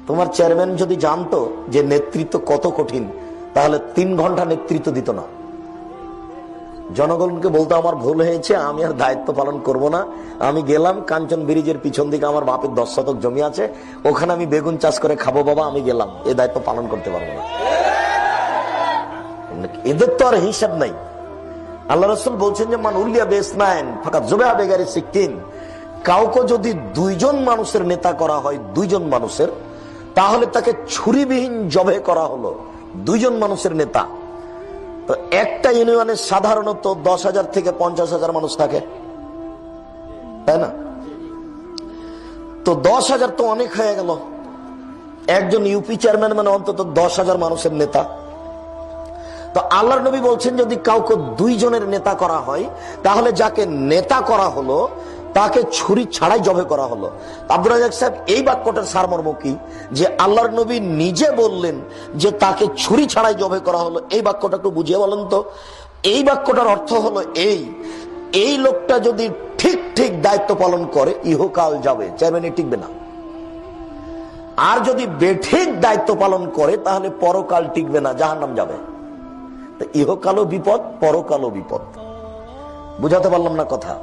তোমার চেয়ারম্যান যদি জানতো যে নেতৃত্ব কত কঠিন, তাহলে 3 ঘন্টা নেতৃত্ব দিত না। জনগণকে বলতো আমার ভুল হয়েছে, আমি আর দায়িত্ব পালন করব না, আমি গেলাম কাঞ্চন ব্রিজের পিছন দিকে আমার বাপের 10 শতক জমি আছে, ওখানে আমি বেগুন চাষ করে খাবো বাবা, আমি গেলাম, এই দায়িত্ব পালন করতে পারবো না। এদের তো আর হিসাব নাই। আল্লাহ রাসূল বলছেন যে মান উলিয়া বেসনাইন ফাকাত যুবিহা বিগাইরি সিকিন, কাউকে যদি 2 জন মানুষের নেতা করা হয়, 2 জন মানুষের, তাহলে তাকে ছুরিবিহীন জবে করা হলো। 2 জন মানুষের নেতা। তো একটা ইউনিয়নে সাধারণত 10,000 থেকে 50,000 মানুষ থাকে, তাই না? তো 10,000 তো অনেক হয়ে গেল। একজন ইউপি চেয়ারম্যান মানে অন্তত 10,000 মানুষের নেতা। তো আল্লাহর নবী বলছেন যদি কাউকে 2 জনের নেতা করা হয়, তাহলে যাকে নেতা করা হলো তাকে ছুরি ছাড়াই জবে করা হলো। আব্দুর রাজ্জাক সাহেব, এই বাক্যটার সারমর্ম কি? যে আল্লাহর নবী নিজে বললেন যে তাকে ছুরি ছাড়াই জবে করা হলো, এই বাক্যটা একটু বুঝিয়ে বলেন তো। এই বাক্যটার অর্থ হলো এই লোকটা যদি ঠিক ঠিক দায়িত্ব পালন করে ইহকাল যাবে, চেয়ারম্যানই টিকবে না। আর যদি বেঠিক দায়িত্ব পালন করে তাহলে পরকাল টিকবে না, জাহান্নাম যাবে। ইহকালও বিপদ, পরকালও বিপদ। বুঝাতে পারলাম না কথা?